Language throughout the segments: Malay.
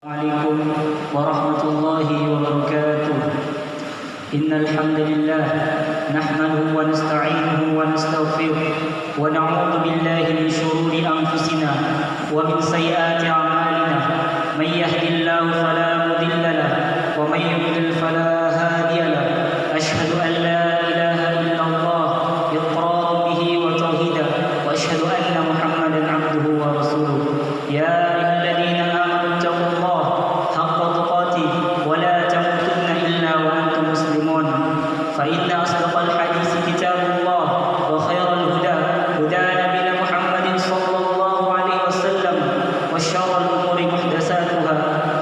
عليكم ورحمة الله وبركاته. إن الحمد لله نحمده ونستعينه ونستغفره ونعوذ بالله من شرور أنفسنا ومن سيئات أعمالنا. من يهد الله فلا مضل له ومن يضلل فلا هادي له. أشهد أن لا إله إلا الله إقرارا به وتوحيدا وأشهد أن محمدا عبده ورسوله. يا أيها الذين آمنوا اتقوا الله حق تقاته ولا تموتن إلا وأنتم مسلمون. فإن أصدق الحديث كتاب الله وخير الهدى هدى نبينا محمد صلى الله عليه وسلم وشر الأمور محدثاتها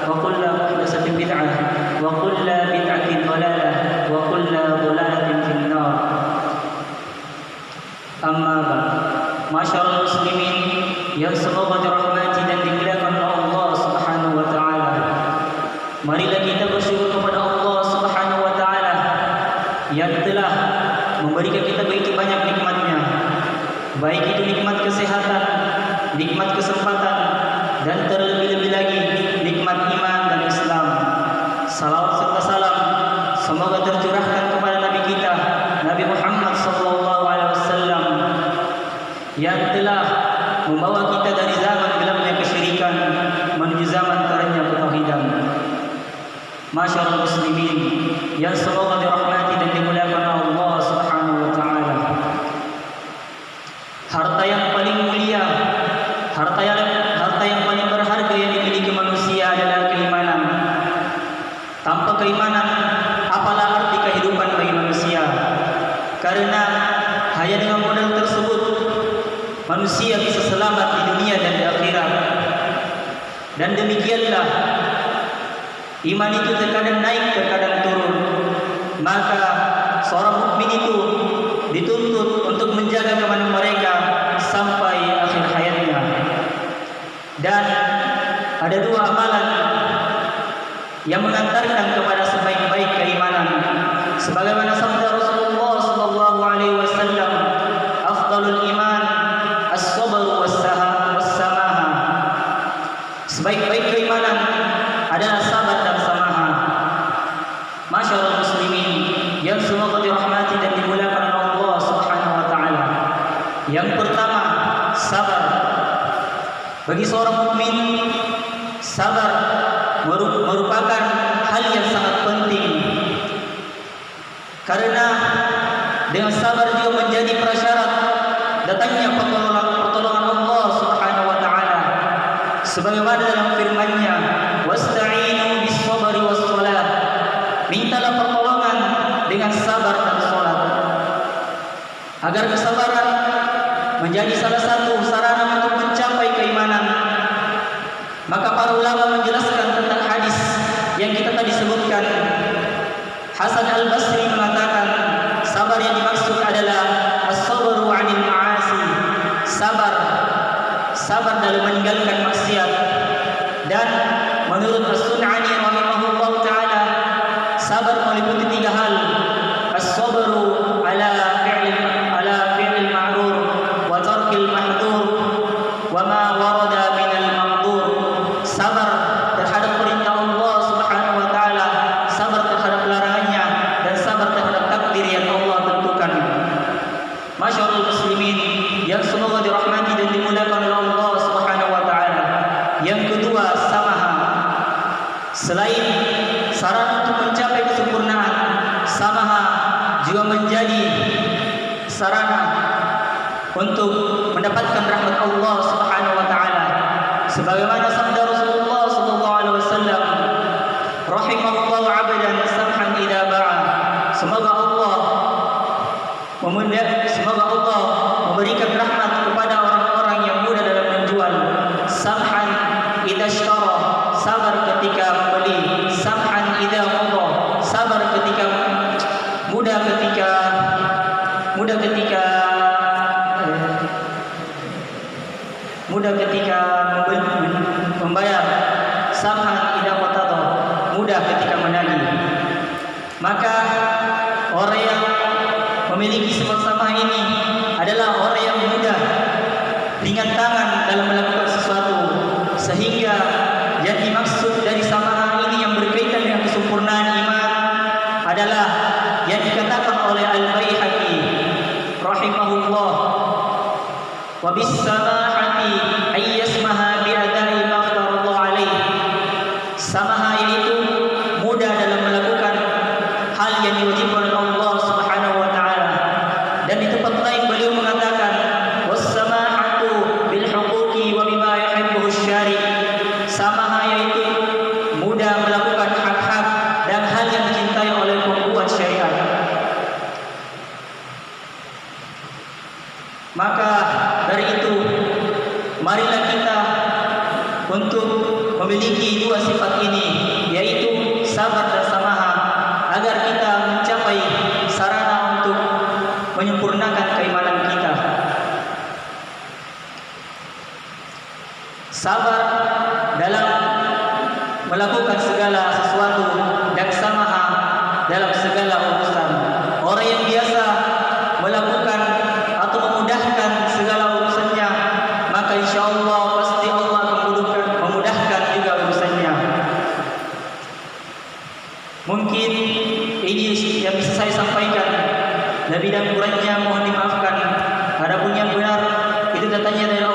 وكل محدثة بدعة وكل بدعة ضلالة وكل ضلالة في النار. Amma ba'd. Masyaallah muslimin yang semoga dirahmati dan dimuliakan oleh Allah Subhanahu wa taala. Marilah kita bersyukur kepada Allah Subhanahu wa taala yang telah memberikan kita begitu banyak nikmat-Nya. Baik itu nikmat kesehatan, nikmat kesempatan, dan terlebih-lebih lagi nikmat iman dan Islam. Salawat serta salam semoga tercurahkan kepada Nabi kita, Nabi Muhammad sallallahu alaihi wasallam, yang telah membawa kita dari zaman gelapnya kesyirikan menuju zaman terangnya ketauhidan. Masyaallah muslimin yang semoga dirahmati dan dimuliakan Allah Subhanahu wa taala. Harta yang paling mulia, harta yang paling berharga yang dimiliki manusia adalah keimanan. Tanpa keimanan, apalah arti kehidupan bagi manusia? Karena hanya dengan modal tersebut manusia bisa selamat di dunia dan di akhirat. Dan demikianlah iman itu terkadang naik, terkadang turun. Maka seorang mukmin itu dituntut untuk menjaga keimanan mereka sampai akhir hayatnya. Dan ada dua amalan yang mengantarkan kepada sebaik-baik keimanan. Sebagaimana sabda Rasulullah sallallahu alaihi wasallam, afdalul iman as-sabr was-samaha. Sebaik-baik keimanan adalah sabar dan samaha. Masyaallah muslimin yang semoga dirahmati dan dimuliakan oleh Allah Subhanahu wa taala. Yang pertama, sabar. Bagi seorang mukmin, sabar merupakan hal yang sangat penting. Karena dengan sabar juga menjadi prasyarat datangnya pertolongan Allah Subhanahu wa taala. Sebagaimana dalam firman-Nya, "Wasta'inu bis-sabri was-shalah." Mintalah pertolongan dengan sabar dan salat. Agar kesabaran menjadi salah satu sarana untuk mencapai keimanan. Maka para ulama menjelaskan tentang hadis yang kita tadi sebutkan. Hasan al-Basri mengatakan, sabar yang dimaksud adalah as-sabru 'anil ma'asi. Sabar dalam meninggalkan maksiat. Dan menurut As-Sun'ani rahimahullah taala, sabar meliputi tiga hal. As-sabru ala fi'lil ma'ruf wa tarkil mahdhur wa ma warada minal maqdur. Sabar terhadap perintah Allah Subhanahu wa taala, sabar terhadap larangannya, dan sabar terhadap takdir yang Allah tentukan. Masyaallah muslimin yang semoga dirahmati dan dimuliakan oleh Allah Subhanahu wa taala. Yang kedua, samaha. Selain sarana untuk mencapai kesempurnaan, samaha juga menjadi sarana untuk mendapatkan rahmat Allah Subhanahu wa taala. Sebagaimana sabda Rasulullah sallallahu alaihi wasallam, rahimallahu 'abdan samhan idza ba'a. Semoga Allah memberikan rahmat kepada orang-orang yang mudah dalam menjual. Samhan idza ishtara, sabar ketika membeli. Samhan idza qada, sabar ketika mudah ketika membayar. Samhan idza qada, mudah ketika menagih. Maka orang yang memiliki sifat samah ini adalah orang yang mudah, ringan tangan dalam melakukan sesuatu, sehingga yang dimaksud dari Samaha yaitu mudah dalam melakukan hal yang diwajibkan oleh Allah Subhanahu wa taala. Dan di tempat lain beliau mengatakan was-samahatu bil huquqi wa bima yuhibbu asy-syari'. Samaha yaitu mudah melakukan hak-hak dan hal yang dicintai oleh pembuat syariat. Maka dari itu marilah kita untuk memiliki dua sifat ini, yaitu sabar dan samaha, agar kita mencapai sarana untuk menyempurnakan keimanan kita. Sabar dalam melakukan segala sesuatu dan samaha dalam segala urusan. Orang yang biasa melakukan atau memudahkan segala urusannya, maka insyaallah pasti Allah akan memudahkan juga urusannya. Mungkin ini yang bisa saya sampaikan. Lebih dan kurangnya mohon dimaafkan. Adapun yang benar itu datangnya dari